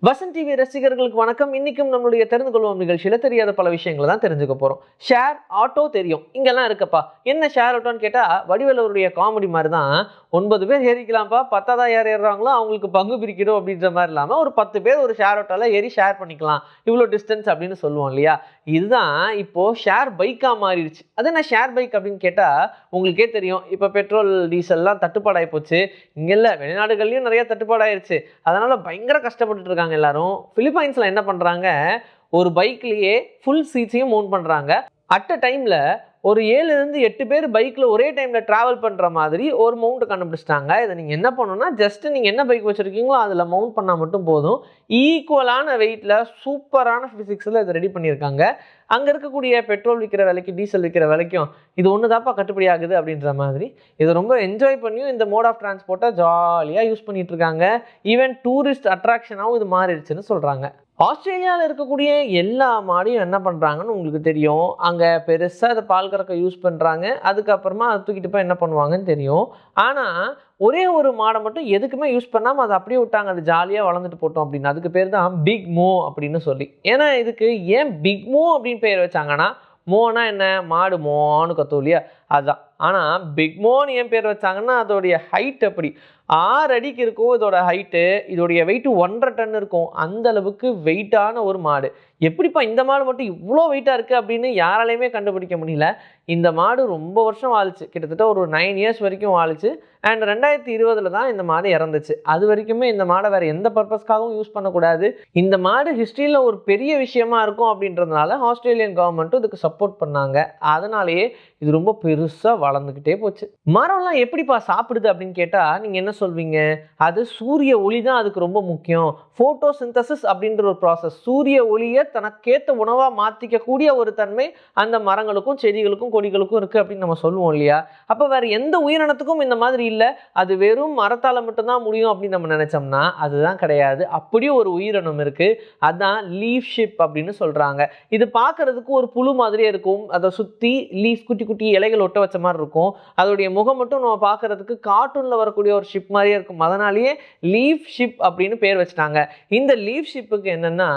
Vasanth TV ரசிகர்களுக்கு வணக்கம். இன்னைக்கும் நம்மளுடைய தெரிந்து கொள்வோம் நிகழ்ச்சியில தெரியாத பல விஷயங்களை தான் தெரிஞ்சுக்க போறோம். ஷேர் ஆட்டோ தெரியும், இங்கெல்லாம் இருக்கப்பா. என்ன ஷேர் ஆட்டோன்னு கேட்டா வடிவேலருடைய காமெடி மாதிரி தான். 9 பேர் ஏறிக்கலாம்ப்பா, 10ஆ யார் ஏறுறாங்களோ அவங்களுக்கு பங்கு பிரிக்கிறோம் அப்படின்ற மாதிரி இல்லாம ஒரு 10 பேர் ஒரு ஷேர் ஆட்டோல ஏறி ஷேர் பண்ணிக்கலாம், இவ்வளோ டிஸ்டன்ஸ் அப்படின்னு சொல்லுவோம் இல்லையா. இதுதான் இப்போ ஷேர் பைக்கா மாறிடுச்சு. அது என்ன ஷேர் பைக் அப்படின்னு கேட்டா உங்களுக்கே தெரியும். இப்போ பெட்ரோல் டீசல்லாம் தட்டுப்பாடாகி போச்சு. இங்க இல்ல, வெளிநாடுகள்லயும் நிறைய தட்டுப்பாடாயிருச்சு. அதனால பயங்கர கஷ்டப்பட்டுட்டு இருக்காங்க எல்லாரும். பிலிப்பைன்ஸ்ல என்ன பண்றாங்க, ஒரு பைக்லயே ஃபுல் சீட்ஸையும் மவுண்ட் பண்றாங்க. அட் அ டைம்ல ஒரு 7லேருந்து 8 பேர் பைக்ல ஒரே டைம்ல டிராவல் பண்ற மாதிரி ஒரு மவுண்ட் கண்டுபிடிச்சிட்டாங்க. இதை நீங்க என்ன பண்ணணும்னா, ஜஸ்ட் நீங்க என்ன பைக் வச்சிருக்கீங்களோ அதுல மவுண்ட் பண்ணா மட்டும் போதும். ஈக்குவலான வெயிட்ல சூப்பரான பிசிக்ஸ்ல இதை ரெடி பண்ணியிருக்காங்க. அங்க இருக்கக்கூடிய பெட்ரோல் விற்கிற விலைக்கு டீசல் விற்கிற விலைக்கும் இது ஒன்று தான்ப்பா கட்டுப்படி ஆகுது அப்படின்ற மாதிரி இதை ரொம்ப என்ஜாய் பண்ணியும் இந்த மோட் ஆஃப் டிரான்ஸ்போர்ட்டை ஜாலியாக யூஸ் பண்ணிட்டு இருக்காங்க. ஈவன் டூரிஸ்ட் அட்ராக்ஷனாகவும் இது மாறிடுச்சுன்னு சொல்றாங்க. ஆஸ்திரேலியாவில் இருக்கக்கூடிய எல்லா மாடையும் என்ன பண்ணுறாங்கன்னு உங்களுக்கு தெரியும். அங்கே பெருசாக அதை பால் கறக்க யூஸ் பண்ணுறாங்க. அதுக்கப்புறமா அதை தூக்கிட்டு போய் என்ன பண்ணுவாங்கன்னு தெரியும். ஆனால் ஒரே ஒரு மாடை மட்டும் எதுக்குமே யூஸ் பண்ணாமல் அதை அப்படியே விட்டாங்க, அது ஜாலியாக வளர்ந்துட்டு போட்டோம் அப்படின்னு. அதுக்கு பேர் தான் பிக் மோ அப்படின்னு சொல்லி. ஏன்னா இதுக்கு ஏன் பிக் மோ அப்படின்னு பேர் வச்சாங்கன்னா, மோனா என்ன, மாடு மோன்னு கத்தும் இல்லையா, அதுதான். ஆனால் பிக் மோன்னு ஏன் பேர் வச்சாங்கன்னா அதோடைய ஹைட் அப்படி 6 அடிக்கு இருக்கும் இதோட ஹைட்டு. இதோடைய வெயிட் 1.5 டன் இருக்கும். அந்த அளவுக்கு வெயிட்டான ஒரு மாடு. எப்படிப்பா இந்த மாடு மட்டும் இவ்வளோ வெயிட்டாக இருக்குது அப்படின்னு யாராலையுமே கண்டுபிடிக்க முடியல. இந்த மாடு ரொம்ப வருஷம் வாழுச்சு, கிட்டத்தட்ட ஒரு 9 இயர்ஸ் வரைக்கும் வாழுச்சு. அண்ட் 2020 தான் இந்த மாடு இறந்துச்சு. அது வரைக்குமே இந்த மாடை வேறு எந்த பர்பஸ்க்காகவும் யூஸ் பண்ணக்கூடாது. இந்த மாடு ஹிஸ்ட்ரியில் ஒரு பெரிய விஷயமா இருக்கும் அப்படின்றதுனால ஆஸ்திரேலியன் கவர்மெண்ட்டும் இதுக்கு சப்போர்ட் பண்ணாங்க. அதனாலேயே இது ரொம்ப பெருசாக வளர்ந்துக்கிட்டே போச்சு. மரம்லாம் எப்படிப்பா சாப்பிடுது அப்படின்னு கேட்டால் நீங்கள் என்ன சொல்வீங்க? அது சூரிய ஒளி தான் அதுக்கு ரொம்ப முக்கியம். ஃபோட்டோசிந்தசிஸ் அப்படின்ற ஒரு ப்ராசஸ், சூரிய ஒளியை தனக்கேற்ற உணவாக மாற்றிக்கக்கூடிய ஒரு தன்மை அந்த மரங்களுக்கும் செடிகளுக்கும் கொடிகளுக்கும் இருக்குது அப்படின்னு நம்ம சொல்லுவோம் இல்லையா. அப்போ வேறு எந்த உயிரினத்துக்கும் இந்த மாதிரி இல்லை, அது வெறும் மரத்தால் மட்டும்தான் முடியும் அப்படின்னு நம்ம நினச்சோம்னா அதுதான் கிடையாது. அப்படியும் ஒரு உயிரினம் இருக்குது, அதுதான் லீஃப் ஷிப் அப்படின்னு சொல்கிறாங்க. இது பார்க்கறதுக்கு ஒரு புழு மாதிரியே இருக்கும். அதை சுற்றி லீஃப் குட்டி குட்டி இலைகள் ஒட்ட வச்ச மாதிரி இருக்கும். அதோடைய முகம் மட்டும் நம்ம பார்க்கறதுக்கு கார்ட்டூனில் வரக்கூடிய ஒரு ஷிப் மாதிரியே இருக்கும். அதனாலேயே லீஃப் ஷிப் அப்படின்னு பேர் வச்சுட்டாங்க. இந்த லீஃப் ஷிப்புக்கு என்னன்னா,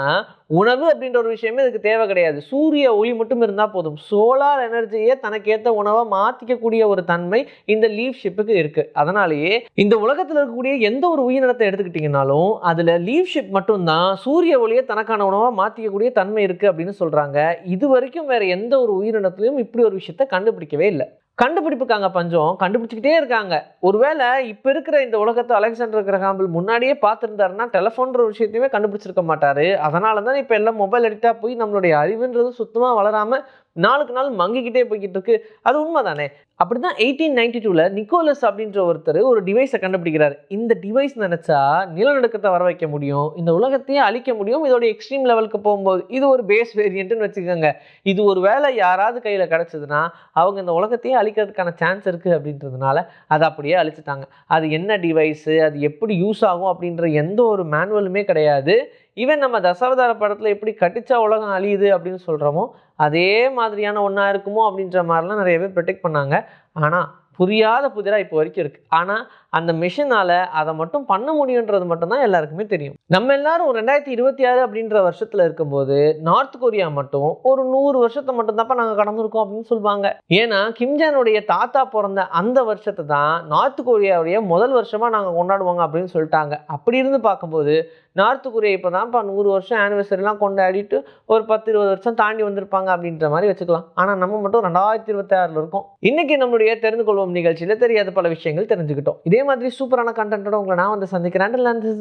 உணவு அப்படின்ற ஒரு விஷயமே இதுக்கு தேவை கிடையாது. சூரிய ஒளி மட்டும் இருந்தால் போதும். சோலார் எனர்ஜியை தனக்கேற்ற உணவை மாற்றிக்கக்கூடிய ஒரு தன்மை இந்த லீஃப் ஷிப்புக்கு இருக்கு. அதனாலேயே இந்த உலகத்தில் இருக்கக்கூடிய எந்த ஒரு உயிரினத்தை எடுத்துக்கிட்டீங்கன்னாலும் அதில் லீஃப் ஷிப் மட்டும்தான் சூரிய ஒளியை தனக்கான உணவாக மாற்றிக்கக்கூடிய தன்மை இருக்கு அப்படின்னு சொல்றாங்க. இது வரைக்கும் வேற எந்த ஒரு உயிரினத்திலையும் இப்படி ஒரு விஷயத்தை கண்டுபிடிக்கவே இல்லை. கண்டுபிடிப்புக்காங்க பஞ்சம், கண்டுபிடிச்சிக்கிட்டே இருக்காங்க. ஒருவேளை இப்போ இருக்கிற இந்த உலகத்தை அலெக்சாண்டர் கிரஹாம் பெல் முன்னாடியே பார்த்துருந்தாருன்னா டெலிஃபோன்ற ஒரு விஷயத்தையுமே கண்டுபிடிச்சிருக்க மாட்டாரு. அதனால தான் இப்போ எல்லாம் மொபைல் அடிக்டாக போய் நம்மளுடைய அறிவுன்றது சுத்தமாக வளராமல் நாளுக்கு நாள் மங்கிக்கிட்டே போய்கிட்டு இருக்கு. அது உண்மை தானே. அப்படிதான் 1892 நிக்கோலஸ் அப்படின்ற ஒருத்தர் ஒரு டிவைஸை கண்டுபிடிக்கிறார். இந்த டிவைஸ் நினைச்சா நிலநடுக்கத்தை வர வைக்க முடியும், இந்த உலகத்தையே அழிக்க முடியும். இதோட எக்ஸ்ட்ரீம் லெவலுக்கு போகும்போது இது ஒரு பேஸ் வேரியன்ட்னு வச்சுக்கோங்க. இது ஒரு வேளை யாராவது கையில் கிடச்சதுன்னா அவங்க இந்த உலகத்தையே அழிக்கிறதுக்கான சான்ஸ் இருக்குது அப்படின்றதுனால அதை அப்படியே அழிச்சிட்டாங்க. அது என்ன டிவைஸு, அது எப்படி யூஸ் ஆகும் அப்படின்ற எந்த ஒரு மேனுவலுமே கிடையாது. ஈவன் நம்ம தசாவதார படத்தில் எப்படி கட்டிச்சா உலகம் அழியுது அப்படின்னு சொல்கிறோமோ அதே மாதிரியான ஒன்றா இருக்குமோ அப்படின்ற மாதிரிலாம் நிறைய பேர் ப்ரொடெக்ட் பண்ணாங்க. ஆனால் புரியாத புதிராக இப்போ வரைக்கும் இருக்குது. ஆனால் அந்த மிஷினால் அதை மட்டும் பண்ண முடியுன்றது மட்டும்தான் எல்லாருக்குமே தெரியும். நம்ம எல்லாரும் 2026 அப்படின்ற வருஷத்தில் இருக்கும்போது நார்த் கொரியா மட்டும் ஒரு 100 வருஷத்தை மட்டும்தான்ப்பா நாங்கள் கடந்திருக்கோம் அப்படின்னு சொல்லுவாங்க. ஏன்னா கிம்ஜானுடைய தாத்தா பிறந்த அந்த வருஷத்தை தான் நார்த் கொரியாவுடைய முதல் வருஷமாக நாங்கள் கொண்டாடுவாங்க அப்படின்னு சொல்லிட்டாங்க. அப்படி இருந்து பார்க்கும்போது நார்த் கொரியா இப்போ தான்ப்பா 100 வருஷம் ஆனிவர்சரிலாம் கொண்டாடிட்டு ஒரு 10-20 வருஷம் தாண்டி வந்திருப்பாங்க அப்படின்ற மாதிரி வச்சுக்கலாம். ஆனால் நம்ம மட்டும் 2026 இருக்கோம். இன்னைக்கு நம்மளுடைய தெரிந்து கொள்வோம் நிகழ்ச்சியில் தெரியாத பல விஷயங்கள் தெரிஞ்சுக்கிட்டோம். இதே மாதிரி சூப்பரான கண்டென்ட்டோட உங்களை நான் வந்து சந்திக்கிறேன்.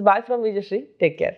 Bye from Vijay Sri. Take care.